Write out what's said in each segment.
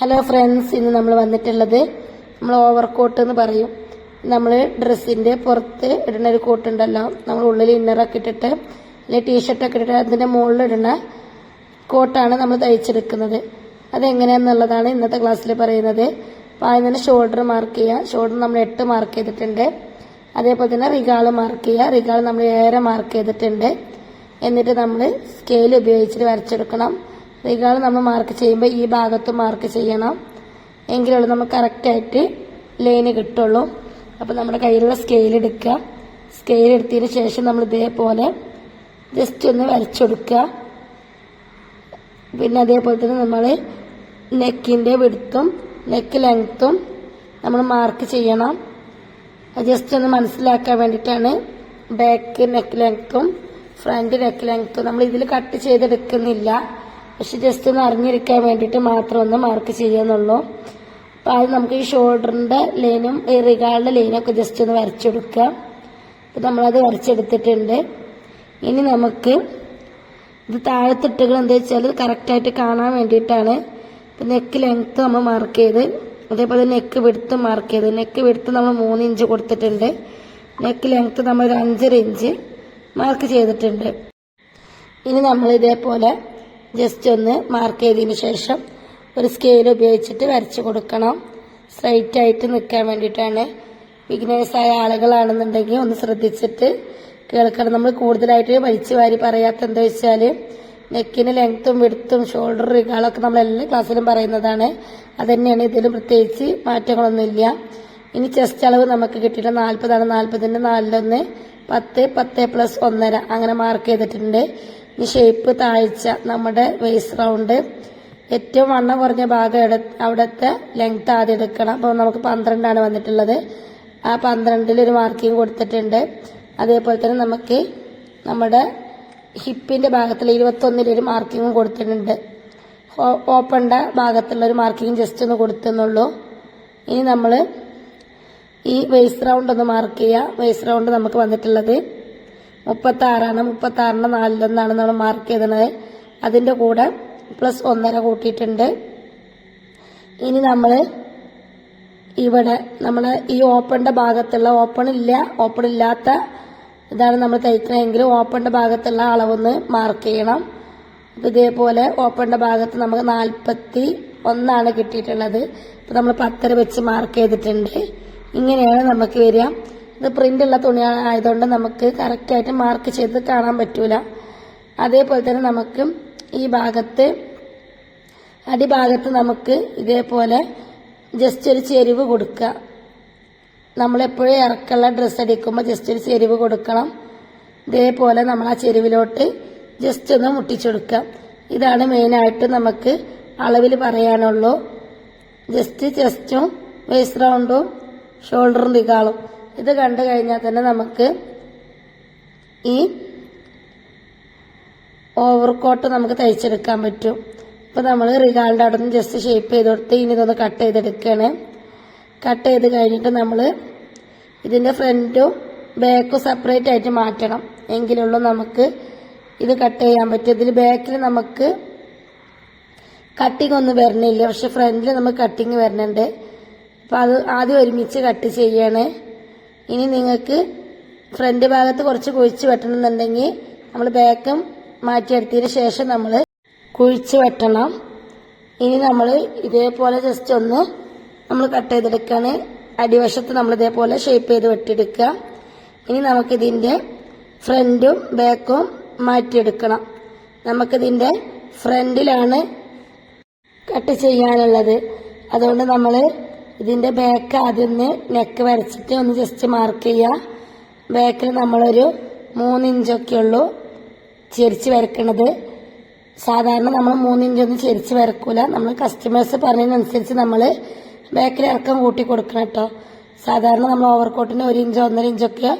Hello friends, ഇന്ന് നമ്മൾ വന്നിട്ടുള്ളത് നമ്മൾ ഓവർകോട്ട് എന്ന് പറയും. നമ്മൾ ഡ്രസ്സിൻ്റെ പുറത്ത് ഇടുന്ന ഒരു കോട്ട് ഉണ്ടല്ലോ, നമ്മൾ ഉള്ളിൽ ഇന്നറൊക്കെ ഇട്ടിട്ട് അല്ലെങ്കിൽ ടീഷർട്ടൊക്കെ ഇട്ടിട്ട് അതിൻ്റെ മുകളിൽ ഇടുന്ന കോട്ടാണ് നമ്മൾ തയ്ച്ചെടുക്കുന്നത്. അതെങ്ങനെയാണെന്നുള്ളതാണ് ഇന്നത്തെ ക്ലാസ്സിൽ പറയുന്നത്. അപ്പോൾ ആദ്യം തന്നെ ഷോൾഡർ മാർക്ക് ചെയ്യുക. ഷോൾഡർ നമ്മൾ 8 മാർക്ക് ചെയ്തിട്ടുണ്ട്. അതേപോലെ തന്നെ റിഗാൾ മാർക്ക് ചെയ്യുക. റിഗാൾ നമ്മൾ 7 മാർക്ക് ചെയ്തിട്ടുണ്ട്. എന്നിട്ട് നമ്മൾ സ്കെയിൽ ഉപയോഗിച്ചിട്ട് വരച്ചെടുക്കണം. റിഗാൾ നമ്മൾ മാർക്ക് ചെയ്യുമ്പോൾ ഈ ഭാഗത്ത് മാർക്ക് ചെയ്യണം, എങ്കിലുള്ള നമുക്ക് കറക്റ്റായിട്ട് ലൈന് കിട്ടുള്ളൂ. അപ്പോൾ നമ്മുടെ കയ്യിലുള്ള സ്കെയിൽ എടുക്കുക. സ്കെയിൽ എടുത്തതിന് ശേഷം നമ്മൾ ഇതേപോലെ ജസ്റ്റ് ഒന്ന് വരച്ചെടുക്കുക. പിന്നെ അതേപോലെ തന്നെ നമ്മൾ നെക്കിൻ്റെ വിഡ്ത്തും നെക്ക് ലെങ്ത്തും നമ്മൾ മാർക്ക് ചെയ്യണം. ജസ്റ്റ് ഒന്ന് മനസ്സിലാക്കാൻ വേണ്ടിയിട്ടാണ് ബാക്ക് നെക്ക് ലെങ്ത്തും ഫ്രണ്ട് നെക്ക് ലെങ്ത്തും നമ്മൾ ഇതിൽ കട്ട് ചെയ്തെടുക്കുന്നില്ല, പക്ഷെ ജസ്റ്റ് ഒന്ന് അറിഞ്ഞിരിക്കാൻ വേണ്ടിയിട്ട് മാത്രം ഒന്ന് മാർക്ക് ചെയ്യാന്നുള്ളൂ. അപ്പോൾ അത് നമുക്ക് ഈ ഷോൾഡറിൻ്റെ ലൈനും ഈ റിഗാളിൻ്റെ ലൈനൊക്കെ ജസ്റ്റ് ഒന്ന് വരച്ചെടുക്കുക. അപ്പോൾ നമ്മളത് വരച്ചെടുത്തിട്ടുണ്ട്. ഇനി നമുക്ക് ഇത് താഴത്തിട്ടുകൾ എന്താ വെച്ചാൽ കറക്റ്റായിട്ട് കാണാൻ വേണ്ടിയിട്ടാണ്. ഇപ്പം നെക്ക് ലെങ്ത്ത് നമ്മൾ മാർക്ക് ചെയ്ത്, അതേപോലെ നെക്ക് വിഡ്ത്ത് മാർക്ക് ചെയ്ത്. നെക്ക് വിഡ്ത്ത് നമ്മൾ 3 ഇഞ്ച് കൊടുത്തിട്ടുണ്ട്. നെക്ക് ലെങ്ത്ത് നമ്മൾ ഒരു 5.5 ഇഞ്ച് മാർക്ക് ചെയ്തിട്ടുണ്ട്. ഇനി നമ്മൾ ഇതേപോലെ ജസ്റ്റ് ഒന്ന് മാർക്ക് ചെയ്തതിന് ശേഷം ഒരു സ്കെയിൽ ഉപയോഗിച്ചിട്ട് വരച്ച് കൊടുക്കണം. സ്ട്രൈറ്റ് ആയിട്ട് നിൽക്കാൻ വേണ്ടിയിട്ടാണ്. ബിഗിനേഴ്സായ ആളുകളാണെന്നുണ്ടെങ്കിൽ ഒന്ന് ശ്രദ്ധിച്ചിട്ട് കേൾക്കണം. നമ്മൾ കൂടുതലായിട്ട് വലിച്ചു വാരി പറയാത്ത എന്താ വെച്ചാൽ നെക്കിന് ലെങ്ത്തും വിഡ്ത്തും ഷോൾഡർ റിഗാളൊക്കെ നമ്മൾ എല്ലാ ക്ലാസ്സിലും പറയുന്നതാണ്. അതുതന്നെയാണ് ഇതിലും പ്രത്യേകിച്ച് മാറ്റങ്ങളൊന്നുമില്ല. ഇനി ചെസ്റ്റ് അളവ് നമുക്ക് കിട്ടിയിട്ട് 40 ആണ്. 40ന്റെ 4 10 10 + 1.5 അങ്ങനെ മാർക്ക് ചെയ്തിട്ടുണ്ട്. ഈ ഷേപ്പ് താഴ്ച നമ്മുടെ വേസ്റ്റ് റൗണ്ട് ഏറ്റവും വണ്ണം കുറഞ്ഞ ഭാഗം അവിടുത്തെ ലെങ്ത് ആദ്യം എടുക്കണം. അപ്പോൾ നമുക്ക് 12 ആണ് വന്നിട്ടുള്ളത്. ആ 12ൽ ഒരു മാർക്കിങ് കൊടുത്തിട്ടുണ്ട്. അതേപോലെ തന്നെ നമുക്ക് നമ്മുടെ ഹിപ്പിൻ്റെ ഭാഗത്തിൽ 21ൽ ഒരു മാർക്കിങ്ങും കൊടുത്തിട്ടുണ്ട്. ഓപ്പണിൻ്റെ ഭാഗത്തുള്ള ഒരു മാർക്കിങ് ജസ്റ്റ് ഒന്ന് കൊടുത്തെന്നുള്ളൂ. ഇനി നമ്മൾ ഈ വേസ്റ്റ് റൗണ്ട് ഒന്ന് മാർക്ക് ചെയ്യുക. വേസ്റ്റ് റൗണ്ട് നമുക്ക് വന്നിട്ടുള്ളത് 36 ആണ്. 36ന്റെ 4.1 നമ്മൾ മാർക്ക് ചെയ്തത്. അതിൻ്റെ കൂടെ +1.5 കൂട്ടിയിട്ടുണ്ട്. ഇനി നമ്മൾ ഇവിടെ നമ്മൾ ഈ ഓപ്പണിൻ്റെ ഭാഗത്തുള്ള ഓപ്പൺ ഇല്ലാത്ത ഇതാണ് നമ്മൾ തയ്ക്കണമെങ്കിൽ ഓപ്പണിൻ്റെ ഭാഗത്തുള്ള അളവൊന്ന് മാർക്ക് ചെയ്യണം. അപ്പം ഇതേപോലെ ഓപ്പണിൻ്റെ ഭാഗത്ത് നമുക്ക് 41 ആണ് കിട്ടിയിട്ടുള്ളത്. അപ്പം നമ്മൾ 10 വെച്ച് മാർക്ക് ചെയ്തിട്ടുണ്ട്. ഇങ്ങനെയാണ് നമുക്ക് വരിക. ഇത് പ്രിൻ്റുള്ള തുണിയായതുകൊണ്ട് നമുക്ക് കറക്റ്റായിട്ട് മാർക്ക് ചെയ്ത് കാണാൻ പറ്റൂല. അതേപോലെ തന്നെ നമുക്ക് ഈ ഭാഗത്ത് അടിഭാഗത്ത് നമുക്ക് ഇതേപോലെ ജസ്റ്റ് ഒരു ചെരിവ് കൊടുക്കുക. നമ്മളെപ്പോഴും ഇറക്കമുള്ള ഡ്രസ്സ് അടിക്കുമ്പോൾ ജസ്റ്റ് ഒരു ചെരിവ് കൊടുക്കണം. ഇതേപോലെ നമ്മൾ ആ ചെരിവിലോട്ട് ജസ്റ്റ് ഒന്ന് മുട്ടിച്ചെടുക്കുക. ഇതാണ് മെയിനായിട്ട് നമുക്ക് അളവിൽ പറയാനുള്ളൂ. ജസ്റ്റ് ചെസ്റ്റും വേസ്റ്റ് റൗണ്ടും ഷോൾഡറും റിഗാളും ഇത് കണ്ടു കഴിഞ്ഞാൽ തന്നെ നമുക്ക് ഈ ഓവർകോട്ട് നമുക്ക് തയ്ച്ചെടുക്കാൻ പറ്റും. ഇപ്പോൾ നമ്മൾ റിഗാളിൻ്റെ അവിടെ നിന്ന് ജസ്റ്റ് ഷേപ്പ് ചെയ്ത് കൊടുത്ത് ഇനി ഇതൊന്ന് കട്ട് ചെയ്തെടുക്കുകയാണ്. കട്ട് ചെയ്ത് കഴിഞ്ഞിട്ട് നമ്മൾ ഇതിൻ്റെ ഫ്രണ്ടും ബാക്കും സെപ്പറേറ്റ് ആയിട്ട് മാറ്റണം, എങ്കിലുള്ളൂ നമുക്ക് ഇത് കട്ട് ചെയ്യാൻ പറ്റും. ഇതിൽ ബാക്കിൽ നമുക്ക് കട്ടിങ് ഒന്നും വരണില്ല, പക്ഷെ ഫ്രണ്ടിൽ നമുക്ക് കട്ടിങ് വരുന്നുണ്ട്. അപ്പോൾ അത് ആദ്യം ഒരുമിച്ച് കട്ട് ചെയ്യാണ്. ഇനി നിങ്ങൾക്ക് ഫ്രണ്ട് ഭാഗത്ത് കുറച്ച് കുഴിച്ച് വെട്ടണമെന്നുണ്ടെങ്കിൽ നമ്മൾ ബാക്കും മാറ്റിയെടുത്തതിന് ശേഷം നമ്മൾ കുഴിച്ച് വെട്ടണം. ഇനി നമ്മൾ ഇതേപോലെ ജസ്റ്റ് ഒന്ന് നമ്മൾ കട്ട് ചെയ്തെടുക്കുകയാണ്. അടിവശത്ത് നമ്മൾ ഇതേപോലെ ഷേപ്പ് ചെയ്ത് വെട്ടിയെടുക്കുക. ഇനി നമുക്കിതിൻ്റെ ഫ്രണ്ടും ബാക്കും മാറ്റിയെടുക്കണം. നമുക്കിതിൻ്റെ ഫ്രണ്ടിലാണ് കട്ട് ചെയ്യാനുള്ളത്. അതുകൊണ്ട് നമ്മൾ ഇതിൻ്റെ ബാക്ക് ആദ്യം നെക്ക് വരച്ചിട്ട് ഒന്ന് ജസ്റ്റ് മാർക്ക് ചെയ്യുക. ബാക്കിൽ നമ്മളൊരു 3 ഇഞ്ചൊക്കെ ഉള്ളൂ ചെരിച്ച് വരക്കണത്. സാധാരണ നമ്മൾ 3 ഇഞ്ചൊന്നും ചെരിച്ച് വരക്കൂല. നമ്മൾ കസ്റ്റമേഴ്സ് പറഞ്ഞതിനനുസരിച്ച് നമ്മൾ ബാക്കിൽ ഇറക്കം കൂട്ടി കൊടുക്കണം കേട്ടോ. സാധാരണ നമ്മൾ ഓവർകോട്ടിന് 1 ഇഞ്ചോ 1.5 ഇഞ്ചൊക്കെ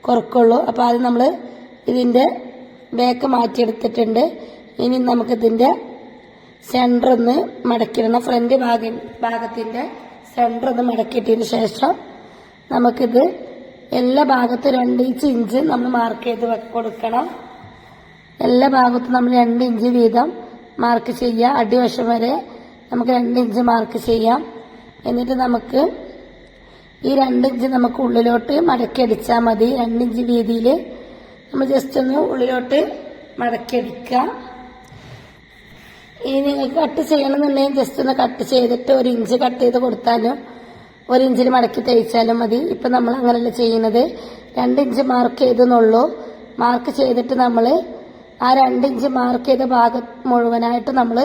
കുറക്കുള്ളൂ. അപ്പോൾ ആദ്യം നമ്മൾ ഇതിൻ്റെ ബാക്ക് മാറ്റിയെടുത്തിട്ടുണ്ട്. ഇനി നമുക്കിതിൻ്റെ സെൻറ്റർ ഒന്ന് മടക്കിയിടണം. ഫ്രണ്ട് ഭാഗത്തിൻ്റെ സെൻറ്റർ ഒന്ന് മടക്കിയിട്ടതിന് ശേഷം നമുക്കിത് എല്ലാ ഭാഗത്തും 2 ഇഞ്ച് നമ്മൾ മാർക്ക് ചെയ്ത് കൊടുക്കണം. എല്ലാ ഭാഗത്തും നമ്മൾ 2 ഇഞ്ച് വീതം മാർക്ക് ചെയ്യുക. അടിവശം വരെ നമുക്ക് 2 ഇഞ്ച് മാർക്ക് ചെയ്യാം. എന്നിട്ട് നമുക്ക് ഈ 2 ഇഞ്ച് നമുക്ക് ഉള്ളിലോട്ട് മടക്കി അടിച്ചാൽ മതി. 2 ഇഞ്ച് വീതിയിൽ നമ്മൾ ജസ്റ്റ് ഒന്ന് ഉള്ളിലോട്ട് മടക്കി അടിക്കുക. ഇനി നിങ്ങൾക്ക് കട്ട് ചെയ്യണമെന്നുണ്ടെങ്കിൽ ജസ്റ്റ് ഒന്ന് കട്ട് ചെയ്തിട്ട് 1 ഇഞ്ച് കട്ട് ചെയ്ത് കൊടുത്താലും 1 ഇഞ്ചിൽ മടക്കി തയ്ച്ചാലും മതി. ഇപ്പം നമ്മൾ അങ്ങനെയല്ല ചെയ്യുന്നത്. 2 ഇഞ്ച് മാർക്ക് ചെയ്തെന്നുള്ളൂ. മാർക്ക് ചെയ്തിട്ട് നമ്മൾ ആ 2 ഇഞ്ച് മാർക്ക് ചെയ്ത ഭാഗം മുഴുവനായിട്ട് നമ്മൾ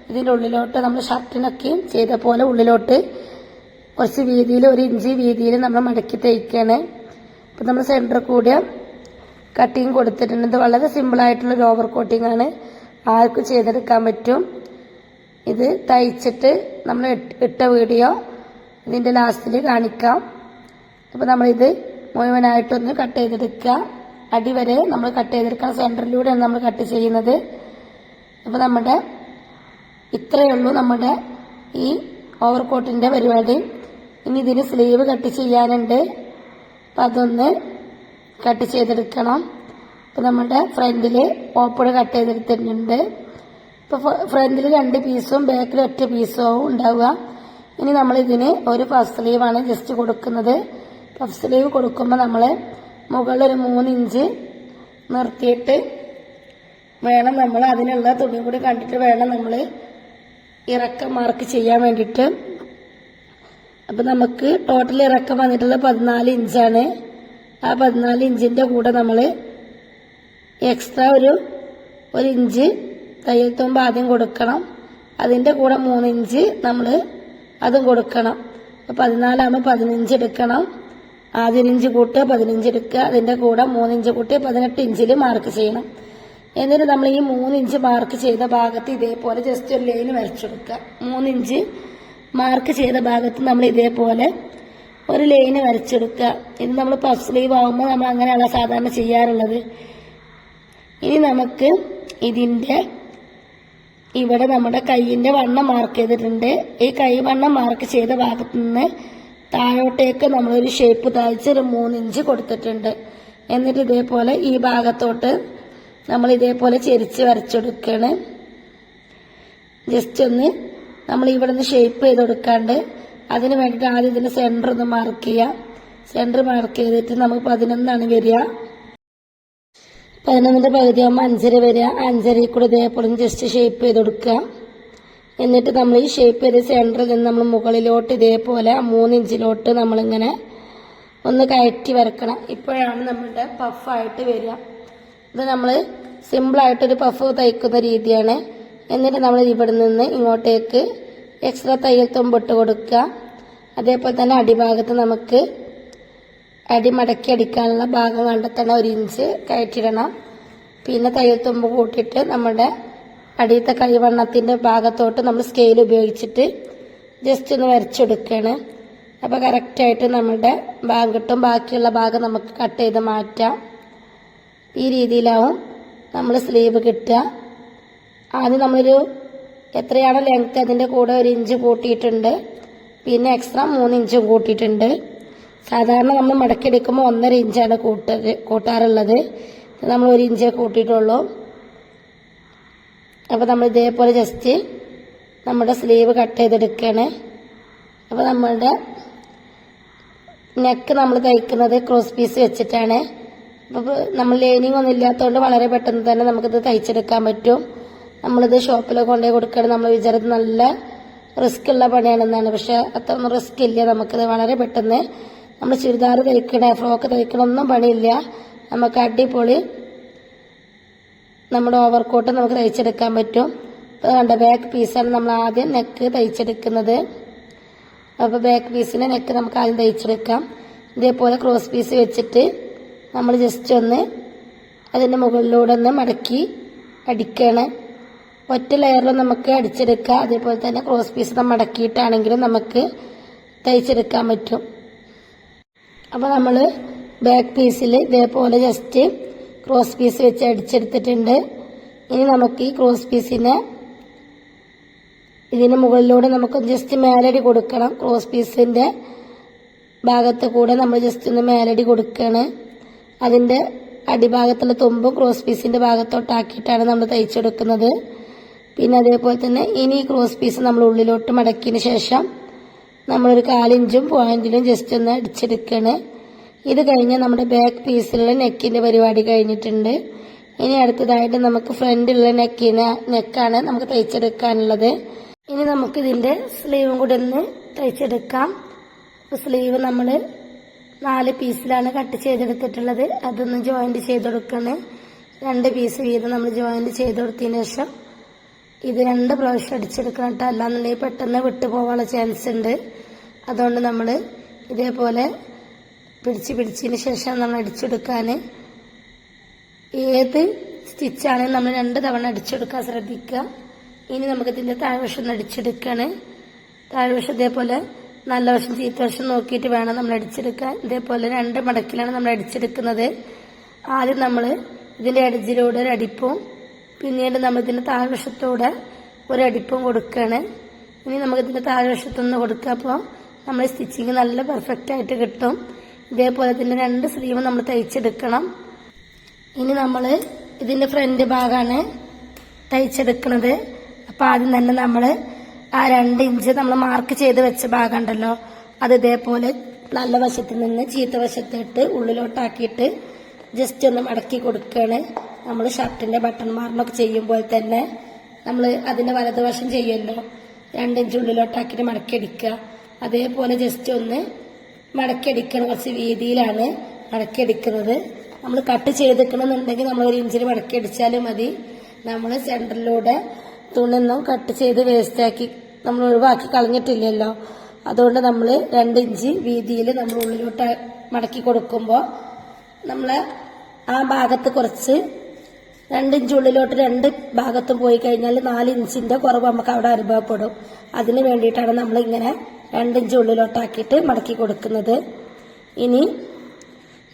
ഇതിൻ്റെ ഉള്ളിലോട്ട് നമ്മൾ ഷർട്ടിനൊക്കെയും ചെയ്ത പോലെ ഉള്ളിലോട്ട് കുറച്ച് വീതിയിൽ 1 ഇഞ്ച് വീതിയിൽ നമ്മൾ മടക്കി തയ്ക്കുകയാണ്. ഇപ്പം നമ്മൾ സെൻറ്ററിൽ കൂടെ കട്ടിങ് കൊടുത്തിട്ടുണ്ട്. ഇത് വളരെ സിമ്പിളായിട്ടുള്ളൊരു ഓവർ കോട്ടിംഗ് ആണ്. ആർക്കും ചെയ്തെടുക്കാൻ പറ്റും. ഇത് തയ്ച്ചിട്ട് നമ്മൾ ഇട്ട വീഡിയോ ഇതിൻ്റെ ലാസ്റ്റിൽ കാണിക്കാം. അപ്പോൾ നമ്മളിത് മുഴുവനായിട്ടൊന്ന് കട്ട് ചെയ്തെടുക്കുക. അടിവരെ നമ്മൾ കട്ട് ചെയ്തെടുക്കണം. സെൻറ്ററിലൂടെയാണ് നമ്മൾ കട്ട് ചെയ്യുന്നത്. അപ്പോൾ നമ്മുടെ ഇത്രയേ ഉള്ളൂ നമ്മുടെ ഈ ഓവർ കോട്ടിൻ്റെ പരിപാടി. ഇനി ഇതിന് സ്ലീവ് കട്ട് ചെയ്യാനുണ്ട്. അപ്പം അതൊന്ന് കട്ട് ചെയ്തെടുക്കണം. അപ്പോൾ നമ്മുടെ ഫ്രണ്ടിൽ ഓപ്പൺ കട്ട് ചെയ്തെടുത്തിട്ടുണ്ട്. ഇപ്പോൾ ഫ്രണ്ടിൽ 2 പീസും ബാക്കിൽ 1 പീസും ഉണ്ടാവുക. ഇനി നമ്മളിതിന് ഒരു പഫ് സ്ലീവാണ് ജസ്റ്റ് കൊടുക്കുന്നത്. പഫ് സ്ലീവ് കൊടുക്കുമ്പോൾ നമ്മൾ മുകളിലൊരു 3 ഇഞ്ച് നിർത്തിയിട്ട് വേണം നമ്മൾ അതിനുള്ള തുണി കൂടി കണ്ടിട്ട് വേണം നമ്മൾ ഇറക്കം മാർക്ക് ചെയ്യാൻ വേണ്ടിയിട്ട്. അപ്പം നമുക്ക് ടോട്ടൽ ഇറക്കം വന്നിട്ടുള്ളത് 14 ഇഞ്ചാണ്. ആ 14 ഇഞ്ചിൻ്റെ കൂടെ നമ്മൾ എക്സ്ട്രാ ഒരു ഇഞ്ച് തയ്യൽ തുമ്പ് ആദ്യം കൊടുക്കണം. അതിൻ്റെ കൂടെ 3 ഇഞ്ച് നമ്മൾ അതും കൊടുക്കണം. അപ്പോൾ 14 ആകുമ്പോൾ 15 എടുക്കണം. ആദ്യം 1 ഇഞ്ച് കൂട്ടുക, 15 എടുക്കുക. അതിൻ്റെ കൂടെ 3 ഇഞ്ച് കൂട്ടി 18 ഇഞ്ചിൽ മാർക്ക് ചെയ്യണം. എന്നിട്ട് നമ്മൾ ഈ 3 ഇഞ്ച് മാർക്ക് ചെയ്ത ഭാഗത്ത് ഇതേപോലെ ജസ്റ്റ് ഒരു ലൈൻ വരച്ചെടുക്കുക. 3 ഇഞ്ച് മാർക്ക് ചെയ്ത ഭാഗത്ത് നമ്മൾ ഇതേപോലെ ഒരു ലൈന് വരച്ചെടുക്കുക. ഇത് നമ്മൾ പഫ് സ്ലീവ് ആകുമ്പോൾ നമ്മൾ അങ്ങനെയുള്ള സാധാരണ ചെയ്യാറുള്ളത്. ഇനി നമുക്ക് ഇതിൻ്റെ ഇവിടെ നമ്മുടെ കൈയിൻ്റെ വണ്ണം മാർക്ക് ചെയ്തിട്ടുണ്ട്. ഈ കൈ വണ്ണം മാർക്ക് ചെയ്ത ഭാഗത്തു നിന്ന് താഴോട്ടേക്ക് നമ്മളൊരു ഷേപ്പ് താഴ്ച ഒരു 3 ഇഞ്ച് കൊടുത്തിട്ടുണ്ട്. എന്നിട്ട് ഇതേപോലെ ഈ ഭാഗത്തോട്ട് നമ്മൾ ഇതേപോലെ ചെരിച്ച് വരച്ചെടുക്കുകയാണ്. ജസ്റ്റ് ഒന്ന് നമ്മൾ ഇവിടെ നിന്ന് ഷേപ്പ് ചെയ്ത് കൊടുക്കാണ്ട് അതിന് വേണ്ടിയിട്ട് ആദ്യം ഇതിൻ്റെ സെൻറ്റർ ഒന്ന് മാർക്ക് ചെയ്യാം. സെൻറ്റർ മാർക്ക് ചെയ്തിട്ട് നമുക്ക് 11 വരിക. 11ന്റെ പകുതി ആകുമ്പോൾ 5.5 വരിക. 5.5 കൂടെ ഇതേപോലെ ജസ്റ്റ് ഷേപ്പ് ചെയ്ത് കൊടുക്കുക. എന്നിട്ട് നമ്മൾ ഈ ഷേപ്പ് ചെയ്ത് സെൻറ്ററിൽ നിന്ന് നമ്മൾ മുകളിലോട്ട് ഇതേപോലെ 3 ഇഞ്ചിലോട്ട് നമ്മളിങ്ങനെ ഒന്ന് കയറ്റി വരക്കണം. ഇപ്പോഴാണ് നമ്മളുടെ പഫായിട്ട് വരിക. ഇത് നമ്മൾ സിമ്പിളായിട്ടൊരു പഫ് തയ്ക്കുന്ന രീതിയാണ്. എന്നിട്ട് നമ്മൾ ഇവിടെ നിന്ന് ഇങ്ങോട്ടേക്ക് എക്സ്ട്രാ തയ്യൽ തുമ്പിട്ട് കൊടുക്കുക. അതേപോലെ തന്നെ അടിഭാഗത്ത് നമുക്ക് അടി മടക്കി അടിക്കാനുള്ള ഭാഗം കണ്ടെത്തണം. 1 ഇഞ്ച് കയറ്റിടണം. പിന്നെ തയ്യൽ തുമ്പ് കൂട്ടിയിട്ട് നമ്മുടെ അടിയത്തെ കൈവണ്ണത്തിൻ്റെ ഭാഗത്തോട്ട് നമ്മൾ സ്കെയിൽ ഉപയോഗിച്ചിട്ട് ജസ്റ്റ് ഒന്ന് വരച്ചെടുക്കുകയാണ്. അപ്പോൾ കറക്റ്റായിട്ട് നമ്മുടെ ഭാഗം കിട്ടും. ബാക്കിയുള്ള ഭാഗം നമുക്ക് കട്ട് ചെയ്ത് മാറ്റാം. ഈ രീതിയിലാവും നമ്മൾ സ്ലീവ് കിട്ടുക. ആദ്യം നമ്മളൊരു എത്രയാണോ ലെങ്ത് അതിൻ്റെ കൂടെ 1 ഇഞ്ച് കൂട്ടിയിട്ടുണ്ട്. പിന്നെ എക്സ്ട്രാ 3 ഇഞ്ചും കൂട്ടിയിട്ടുണ്ട്. സാധാരണ നമ്മൾ മടക്കിയെടുക്കുമ്പോൾ 1.5 ഇഞ്ചാണ് കൂട്ടാറുള്ളത്. നമ്മൾ 1 ഇഞ്ചേ കൂട്ടിയിട്ടുള്ളൂ. അപ്പോൾ നമ്മൾ ഇതേപോലെ ജസ്റ്റ് നമ്മുടെ സ്ലീവ് കട്ട് ചെയ്തെടുക്കുകയാണ്. അപ്പോൾ നമ്മളുടെ നെക്ക് നമ്മൾ തയ്ക്കുന്നത് ക്രോസ് പീസ് വെച്ചിട്ടാണ്. അപ്പോൾ നമ്മൾ ലൈനിങ് ഒന്നും ഇല്ലാത്തതുകൊണ്ട് വളരെ പെട്ടെന്ന് തന്നെ നമുക്കിത് തയ്ച്ചെടുക്കാൻ പറ്റും. നമ്മളിത് ഷോപ്പിൽ കൊണ്ടുപോയി കൊടുക്കുകയാണ്. നമ്മൾ വിചാരിച്ചത് നല്ല റിസ്ക് ഉള്ള പണിയാണെന്നാണ്. പക്ഷെ അത്രയൊന്നും റിസ്ക് ഇല്ല. നമുക്കിത് വളരെ പെട്ടെന്ന് നമ്മൾ ചുരിദാർ തയ്ക്കണ ഫ്രോക്ക് തയ്ക്കണ ഒന്നും പണിയില്ല. നമുക്ക് അടിപൊളി നമ്മുടെ ഓവർകോട്ട് നമുക്ക് തയ്ച്ചെടുക്കാൻ പറ്റും. അപ്പോൾ കണ്ട ബാക്ക് പീസാണ് നമ്മൾ ആദ്യം നെക്ക് തയ്ച്ചെടുക്കുന്നത്. അപ്പോൾ ബാക്ക് പീസിൻ്റെ നെക്ക് നമുക്ക് ആദ്യം തയ്ച്ചെടുക്കാം. ഇതേപോലെ ക്രോസ് പീസ് വെച്ചിട്ട് നമ്മൾ ജസ്റ്റ് ഒന്ന് അതിൻ്റെ മുകളിലൂടെ ഒന്ന് മടക്കി അടിക്കണം. ഒറ്റ ലെയറിൽ നമുക്ക് അടിച്ചെടുക്കാം. അതേപോലെ തന്നെ ക്രോസ് പീസ് നമ്മൾ മടക്കിയിട്ടാണെങ്കിലും നമുക്ക് തയ്ച്ചെടുക്കാൻ പറ്റും. അപ്പോൾ നമ്മൾ ബാക്ക് പീസിൽ ഇതേപോലെ ജസ്റ്റ് ക്രോസ് പീസ് വെച്ച് അടിച്ചെടുത്തിട്ടുണ്ട്. ഇനി നമുക്ക് ഈ ക്രോസ് പീസിനെ ഇതിന് മുകളിലൂടെ നമുക്ക് ജസ്റ്റ് മേലടി കൊടുക്കണം. ക്രോസ് പീസിൻ്റെ ഭാഗത്ത് കൂടെ നമ്മൾ ജസ്റ്റ് ഒന്ന് മേലടി കൊടുക്കുകയാണ്. അതിൻ്റെ അടിഭാഗത്തുള്ള തുമ്പും ക്രോസ് പീസിൻ്റെ ഭാഗത്തോട്ടാക്കിയിട്ടാണ് നമ്മൾ തയ്ച്ചെടുക്കുന്നത്. പിന്നെ അതേപോലെ തന്നെ ഇനി ക്രോസ് പീസ് നമ്മൾ ഉള്ളിലോട്ട് മടക്കിയതിന് ശേഷം നമ്മളൊരു 1/4 ഇഞ്ചും പോയിന്റിലും ജസ്റ്റ് ഒന്ന് അടിച്ചെടുക്കണേ. ഇത് കഴിഞ്ഞ് നമ്മുടെ ബാക്ക് പീസിലുള്ള നെക്കിൻ്റെ പരിപാടി കഴിഞ്ഞിട്ടുണ്ട്. ഇനി അടുത്തതായിട്ട് നമുക്ക് ഫ്രണ്ടിലുള്ള നെക്കാണ് നമുക്ക് തയ്ച്ചെടുക്കാനുള്ളത്. ഇനി നമുക്ക് ഇതിൻ്റെ സ്ലീവും കൂടി ഒന്ന് തയ്ച്ചെടുക്കാം. സ്ലീവ് നമ്മൾ 4 പീസിലാണ് കട്ട് ചെയ്തെടുത്തിട്ടുള്ളത്. അതൊന്ന് ജോയിന്റ് ചെയ്ത് കൊടുക്കണേ. 2 പീസ് വീതം നമ്മൾ ജോയിന്റ് ചെയ്ത് കൊടുത്തതിന് ശേഷം ഇത് 2 പ്രാവശ്യം അടിച്ചെടുക്കണം കേട്ടോ. അല്ലാന്നുണ്ടെങ്കിൽ പെട്ടെന്ന് വിട്ടുപോകാനുള്ള ചാൻസ് ഉണ്ട്. അതുകൊണ്ട് നമ്മൾ ഇതേപോലെ പിടിച്ചതിന് ശേഷം നമ്മൾ അടിച്ചെടുക്കാൻ ഏത് സ്റ്റിച്ചാണെങ്കിലും നമ്മൾ 2 തവണ അടിച്ചെടുക്കാൻ ശ്രദ്ധിക്കുക. ഇനി നമുക്കിതിൻ്റെ താഴ്വശം ഒന്ന് അടിച്ചെടുക്കുകയാണ്. താഴ്വശം ഇതേപോലെ നല്ല വശം ചീത്ത വശം നോക്കിയിട്ട് വേണം നമ്മൾ അടിച്ചെടുക്കാൻ. ഇതേപോലെ 2 മടക്കിലാണ് നമ്മൾ അടിച്ചെടുക്കുന്നത്. ആദ്യം നമ്മൾ ഇതിൻ്റെ എഡ്ജിലൂടെ ഒരു അടിപ്പും പിന്നീട് നമ്മൾ ഇതിൻ്റെ താഴ്വശത്തൂടെ ഒരു അടിപ്പും കൊടുക്കുകയാണ്. ഇനി നമുക്കിതിൻ്റെ താഴ്വശത്തൊന്ന് കൊടുക്കുക. അപ്പോൾ നമ്മൾ സ്റ്റിച്ചിങ് നല്ല പെർഫെക്റ്റ് ആയിട്ട് കിട്ടും. ഇതേപോലെ ഇതിൻ്റെ 2 സ്ലീവ് നമ്മൾ തയ്ച്ചെടുക്കണം. ഇനി നമ്മൾ ഇതിൻ്റെ ഫ്രണ്ട് ഭാഗമാണ് തയ്ച്ചെടുക്കുന്നത്. അപ്പോൾ ആദ്യം തന്നെ നമ്മൾ ആ 2 ഇഞ്ച് നമ്മൾ മാർക്ക് ചെയ്ത് വെച്ച ഭാഗം ഉണ്ടല്ലോ, അത് ഇതേപോലെ നല്ല വശത്ത് നിന്ന് ചീത്ത വശത്തിട്ട് ഉള്ളിലോട്ടാക്കിയിട്ട് ജസ്റ്റ് ഒന്ന് മടക്കി കൊടുക്കുകയാണ്. നമ്മൾ ഷർട്ടിൻ്റെ ബട്ടൺ മാറിനൊക്കെ ചെയ്യുമ്പോൾ തന്നെ നമ്മൾ അതിൻ്റെ വലതുവശം ചെയ്യുമല്ലോ, 2 ഇഞ്ച് ഉള്ളിലോട്ടാക്കിയിട്ട് മടക്കിയടിക്കുക. അതേപോലെ ജസ്റ്റ് ഒന്ന് മടക്കിയടിക്കണം. കുറച്ച് വീതിയിലാണ് മടക്കിയടിക്കുന്നത്. നമ്മൾ കട്ട് ചെയ്തെടുക്കണമെന്നുണ്ടെങ്കിൽ നമ്മൾ 1 ഇഞ്ചിൽ മടക്കിയടിച്ചാലും മതി. നമ്മൾ സെൻറ്ററിലൂടെ തുണിയൊന്നും കട്ട് ചെയ്ത് വേസ്റ്റാക്കി നമ്മൾ ഒഴിവാക്കി കളഞ്ഞിട്ടില്ലല്ലോ. അതുകൊണ്ട് നമ്മൾ 2 ഇഞ്ച് വീതിയിൽ നമ്മൾ ഉള്ളിലോട്ട് മടക്കി കൊടുക്കുമ്പോൾ നമ്മൾ ആ ഭാഗത്ത് കുറച്ച് 2 ഇഞ്ച് ഉള്ളിലോട്ട് 2 ഭാഗത്തും പോയി കഴിഞ്ഞാൽ 4 ഇഞ്ചിൻ്റെ കുറവ് നമുക്ക് അവിടെ അനുഭവപ്പെടും. അതിന് വേണ്ടിയിട്ടാണ് നമ്മളിങ്ങനെ 2 ഇഞ്ച് ഉള്ളിലോട്ടാക്കിയിട്ട് മടക്കി കൊടുക്കുന്നത്. ഇനി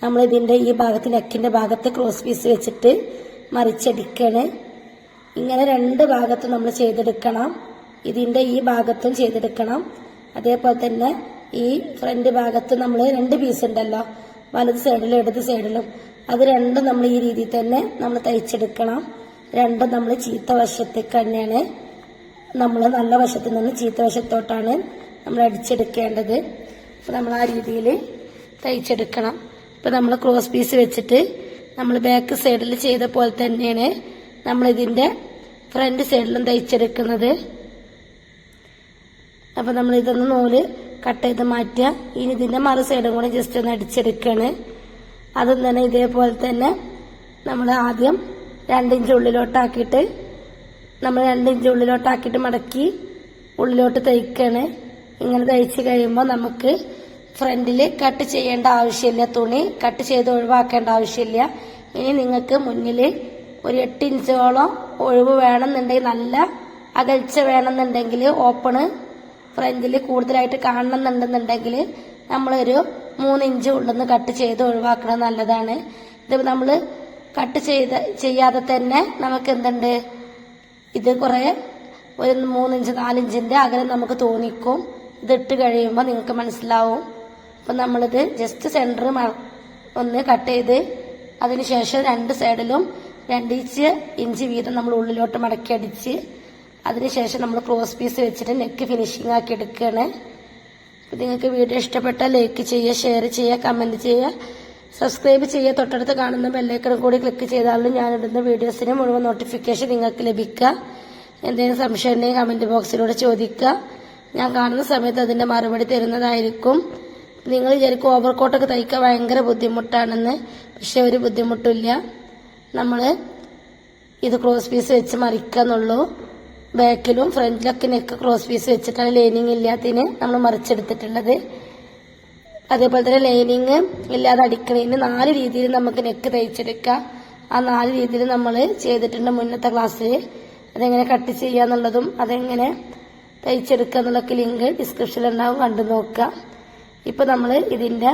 നമ്മളിതിൻ്റെ ഈ ഭാഗത്ത് നെക്കിൻ്റെ ഭാഗത്ത് ക്രോസ് പീസ് വെച്ചിട്ട് മറിച്ചടിക്കണേ. ഇങ്ങനെ 2 ഭാഗത്തും നമ്മൾ ചെയ്തെടുക്കണം. ഇതിൻ്റെ ഈ ഭാഗത്തും ചെയ്തെടുക്കണം. അതേപോലെ തന്നെ ഈ ഫ്രണ്ട് ഭാഗത്ത് നമ്മൾ 2 പീസ് ഉണ്ടല്ലോ, വലത് സൈഡിലും ഇടത് സൈഡിലും, അത് 2 നമ്മൾ ഈ രീതിയിൽ തന്നെ നമ്മൾ തയ്ച്ചെടുക്കണം. 2 നമ്മൾ ചീത്ത വശത്തേക്ക് തന്നെയാണ്, നമ്മൾ നല്ല വശത്ത് നിന്ന് ചീത്ത വശത്തോട്ടാണ് നമ്മൾ അടിച്ചെടുക്കേണ്ടത്. അപ്പോൾ നമ്മൾ ആ രീതിയിൽ തയ്ച്ചെടുക്കണം. ഇപ്പോൾ നമ്മൾ ക്രോസ് പീസ് വെച്ചിട്ട് നമ്മൾ ബാക്ക് സൈഡിൽ ചെയ്ത പോലെ തന്നെയാണ് നമ്മളിതിൻ്റെ ഫ്രണ്ട് സൈഡിലും തയ്ച്ചെടുക്കുന്നത്. അപ്പോൾ നമ്മൾ ഇതൊന്ന് നൂല് കട്ട് ചെയ്ത് മാറ്റുക. ഇനി ഇതിൻ്റെ മറു സൈഡും കൂടെ ജസ്റ്റ് ഒന്ന് അടിച്ചെടുക്കുകയാണ്. അതും തന്നെ ഇതേപോലെ തന്നെ നമ്മൾ ആദ്യം 2 ഇഞ്ച് ഉള്ളിലോട്ടാക്കിയിട്ട് നമ്മൾ 2 ഇഞ്ച് ഉള്ളിലോട്ടാക്കിയിട്ട് മടക്കി ഉള്ളിലോട്ട് തയ്ക്കുകയാണ്. ഇങ്ങനെ തയ്ച്ച് കഴിയുമ്പോൾ നമുക്ക് ഫ്രണ്ടിൽ കട്ട് ചെയ്യേണ്ട ആവശ്യമില്ല, തുണി കട്ട് ചെയ്ത് ഒഴിവാക്കേണ്ട ആവശ്യമില്ല. ഇനി നിങ്ങൾക്ക് മുന്നിൽ ഒരു 8 ഇഞ്ചോളം ഒഴിവ് വേണമെന്നുണ്ടെങ്കിൽ, നല്ല അകൽച്ച വേണമെന്നുണ്ടെങ്കിൽ, ഓപ്പണ് ഫ്രണ്ടിൽ കൂടുതലായിട്ട് കാണണമെന്നുണ്ടെന്നുണ്ടെങ്കിൽ നമ്മളൊരു 3 ഇഞ്ച് ഉണ്ടെന്ന് കട്ട് ചെയ്ത് ഒഴിവാക്കണം, നല്ലതാണ്. ഇത് നമ്മൾ കട്ട് ചെയ്യാതെ തന്നെ നമുക്ക് എന്തുണ്ട്, ഇത് കുറേ ഒരു 3 ഇഞ്ച് 4 ഇഞ്ചിൻ്റെ അകലം നമുക്ക് തോന്നിക്കും. ഇതിട്ട് കഴിയുമ്പോൾ നിങ്ങൾക്ക് മനസ്സിലാവും. അപ്പം നമ്മളിത് ജസ്റ്റ് സെൻറ്റർ ഒന്ന് കട്ട് ചെയ്ത് അതിനുശേഷം 2 സൈഡിലും 2 ഇഞ്ച് വീതം നമ്മൾ ഉള്ളിലോട്ട് മടക്കി അടിച്ച് അതിനുശേഷം നമ്മൾ ക്രോസ് പീസ് വെച്ചിട്ട് നെക്ക് ഫിനിഷിംഗ് ആക്കി എടുക്കുകയാണ്. അപ്പോൾ നിങ്ങൾക്ക് വീഡിയോ ഇഷ്ടപ്പെട്ടാൽ ലൈക്ക് ചെയ്യുക, ഷെയർ ചെയ്യുക, കമൻറ്റ് ചെയ്യുക, സബ്സ്ക്രൈബ് ചെയ്യുക. തൊട്ടടുത്ത് കാണുന്ന ബെല്ലൈക്കൺ കൂടി ക്ലിക്ക് ചെയ്താലും ഞാനിടുന്ന വീഡിയോസിന് മുഴുവൻ നോട്ടിഫിക്കേഷൻ നിങ്ങൾക്ക് ലഭിക്കുക. എന്തെങ്കിലും സംശയം ഉണ്ടെങ്കിൽ കമൻറ്റ് ബോക്സിലൂടെ ചോദിക്കുക. ഞാൻ കാണുന്ന സമയത്ത് അതിൻ്റെ മറുപടി തരുന്നതായിരിക്കും. നിങ്ങൾ വിചാരിക്കും ഓവർകോട്ടൊക്കെ തയ്ക്കാൻ ഭയങ്കര ബുദ്ധിമുട്ടാണെന്ന്. പക്ഷെ ഒരു ബുദ്ധിമുട്ടില്ല. നമ്മൾ ഇത് ക്രോസ് പീസ് വെച്ച് മറിക്കാന്നുള്ളൂ. ബാക്കിലും ഫ്രണ്ടിലൊക്കെ നെക്ക് ക്രോസ് പീസ് വെച്ചിട്ടാണ് ലൈനിങ് ഇല്ലാത്തതിന് നമ്മൾ മറിച്ചെടുത്തിട്ടുള്ളത്. അതേപോലെ തന്നെ ലൈനിങ് ഇല്ലാതെ അടിക്കണതിന് 4 രീതിയിൽ നമുക്ക് നെക്ക് തയ്ച്ചെടുക്കാം. ആ 4 രീതിയിൽ നമ്മൾ ചെയ്തിട്ടുണ്ട് മുന്നത്തെ ക്ലാസ്സിൽ. അതെങ്ങനെ കട്ട് ചെയ്യാന്നുള്ളതും അതെങ്ങനെ തയ്ച്ചെടുക്കുക എന്നുള്ളൊക്കെ ലിങ്ക് ഡിസ്ക്രിപ്ഷനിലുണ്ടാവും, കണ്ടു നോക്കുക. ഇപ്പം നമ്മൾ ഇതിൻ്റെ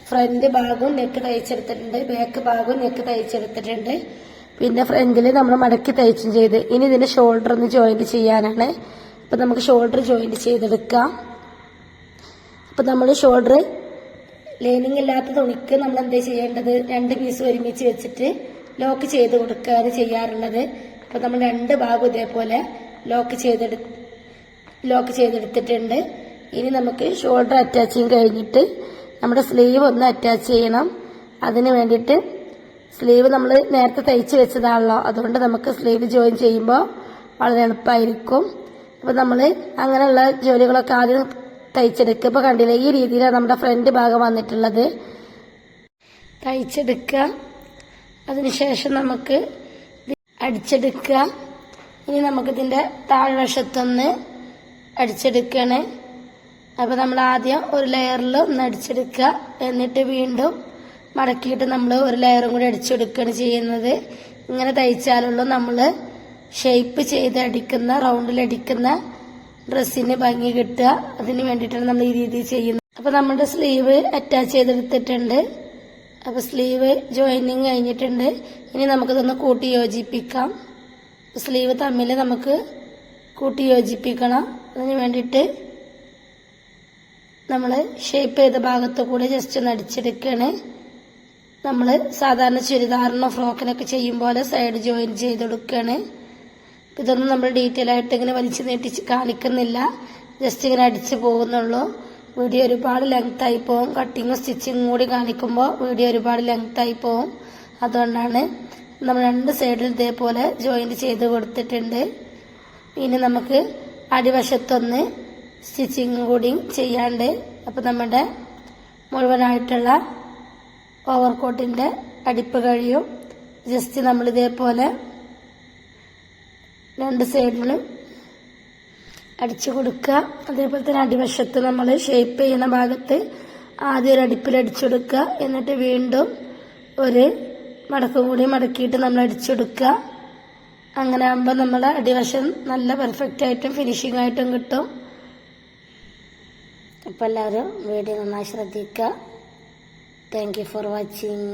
ഫ്രണ്ട് ഭാഗവും നെക്ക് തയ്ച്ചെടുത്തിട്ടുണ്ട്, ബാക്ക് ഭാഗവും നെക്ക് തയ്ച്ചെടുത്തിട്ടുണ്ട്. പിന്നെ ഫ്രണ്ടിൽ നമ്മൾ മടക്കി തയ്ച്ചും ചെയ്ത്. ഇനി ഇതിൻ്റെ ഷോൾഡർ ഒന്ന് ജോയിൻറ്റ് ചെയ്യാനാണ്. അപ്പം നമുക്ക് ഷോൾഡർ ജോയിൻറ്റ് ചെയ്തെടുക്കാം. അപ്പം നമ്മൾ ഷോൾഡർ ലൈനിങ് ഇല്ലാത്ത തുണിക്ക് നമ്മൾ എന്താ ചെയ്യേണ്ടത്, 2 പീസ് ഒരുമിച്ച് വെച്ചിട്ട് ലോക്ക് ചെയ്ത് കൊടുക്കുകയാണ് ചെയ്യാറുള്ളത്. അപ്പോൾ നമ്മൾ രണ്ട് ഭാഗം ഇതേപോലെ ലോക്ക് ചെയ്തെടുത്തിട്ടുണ്ട്. ഇനി നമുക്ക് ഷോൾഡർ അറ്റാച്ചിങ് കഴിഞ്ഞിട്ട് നമ്മുടെ സ്ലീവ് ഒന്ന് അറ്റാച്ച് ചെയ്യണം. അതിന് വേണ്ടിയിട്ട് സ്ലീവ് നമ്മൾ നേരത്തെ തയ്ച്ച് വെച്ചതാണല്ലോ, അതുകൊണ്ട് നമുക്ക് സ്ലീവ് ജോയിൻ ചെയ്യുമ്പോൾ വളരെ എളുപ്പമായിരിക്കും. അപ്പോൾ നമ്മൾ അങ്ങനെയുള്ള ജോലികളൊക്കെ ആദ്യം തയ്ച്ചെടുക്കുക. ഇപ്പോൾ കണ്ടില്ലേ, ഈ രീതിയിലാണ് നമ്മുടെ ഫ്രണ്ട് ഭാഗം വന്നിട്ടുള്ളത്. തയ്ച്ചെടുക്കുക, അതിനുശേഷം നമുക്ക് അടിച്ചെടുക്കുക. ഇനി നമുക്കിതിൻ്റെ താഴ്വശത്തൊന്ന് അടിച്ചെടുക്കുകയാണ്. അപ്പോൾ നമ്മൾ ആദ്യം ഒരു ലെയറിൽ ഒന്ന് അടിച്ചെടുക്കുക, എന്നിട്ട് വീണ്ടും മടക്കിയിട്ട് നമ്മൾ ഒരു ലെയറും കൂടി അടിച്ചെടുക്കുകയാണ് ചെയ്യുന്നത്. ഇങ്ങനെ തയ്ച്ചാലുള്ളൂ നമ്മൾ ഷേപ്പ് ചെയ്ത് അടിക്കുന്ന, റൗണ്ടിലടിക്കുന്ന ഡ്രസ്സിന് ഭംഗി കിട്ടുക. അതിന് വേണ്ടിയിട്ടാണ് നമ്മൾ ഈ രീതിയിൽ ചെയ്യുന്നത്. അപ്പോൾ നമ്മുടെ സ്ലീവ് അറ്റാച്ച് ചെയ്തെടുത്തിട്ടുണ്ട്. അപ്പോൾ സ്ലീവ് ജോയിനിങ് കഴിഞ്ഞിട്ടുണ്ട്. ഇനി നമുക്കിതൊന്ന് കൂട്ടി യോജിപ്പിക്കാം. സ്ലീവ് തമ്മിൽ നമുക്ക് കൂട്ടി യോജിപ്പിക്കണം. അതിന് വേണ്ടിയിട്ട് നമ്മൾ ഷേപ്പ് ചെയ്ത ഭാഗത്ത് കൂടെ ജസ്റ്റ് ഒന്ന് അടിച്ചെടുക്കുകയാണ്. നമ്മൾ സാധാരണ ചുരിദാറിനോ ഫ്രോക്കിനൊക്കെ ചെയ്യും പോലെ സൈഡ് ജോയിൻ ചെയ്ത് കൊടുക്കുകയാണ്. ഇതൊന്നും നമ്മൾ ഡീറ്റെയിൽ ആയിട്ട് ഇങ്ങനെ വലിച്ചു നീട്ടിച്ച് കാണിക്കുന്നില്ല, ജസ്റ്റ് ഇങ്ങനെ അടിച്ച് പോകുന്നുള്ളൂ. വീഡിയോ ഒരുപാട് ലെങ്തായി പോകും. കട്ടിങ്ങും സ്റ്റിച്ചിങ്ങും കൂടി കാണിക്കുമ്പോൾ വീഡിയോ ഒരുപാട് ലെങ്തായി പോകും. അതുകൊണ്ടാണ് നമ്മൾ രണ്ട് സൈഡിൽ ഇതേപോലെ ജോയിന്റ് ചെയ്ത് കൊടുത്തിട്ടുണ്ട്. ഇനി നമുക്ക് അടിവശത്തൊന്ന് സ്റ്റിച്ചിങ് കൂടി ചെയ്യാണ്ട്. അപ്പോൾ നമ്മുടെ മുഴുവനായിട്ടുള്ള ഓവർകോട്ടിൻ്റെ അടിപ്പ് കഴിയും. ജസ്റ്റ് നമ്മൾ ഇതേപോലെ രണ്ട് സൈഡിലും അടിച്ചു കൊടുക്കുക. അതേപോലെ തന്നെ അടിവശത്ത് നമ്മൾ ഷേപ്പ് ചെയ്യുന്ന ഭാഗത്ത് ആദ്യം ഒരു അടിപ്പിൽ അടിച്ചെടുക്കുക, എന്നിട്ട് വീണ്ടും ഒരു മടക്കും കൂടി മടക്കിയിട്ട് നമ്മൾ അടിച്ചെടുക്കുക. അങ്ങനെ ആകുമ്പോൾ നമ്മുടെ അടിവശം നല്ല പെർഫെക്റ്റ് ആയിട്ടും ഫിനിഷിംഗ് ആയിട്ടും കിട്ടും. അപ്പോൾ എല്ലാവരും വീഡിയോ നന്നായി ശ്രദ്ധിക്കുക. Thank you for watching.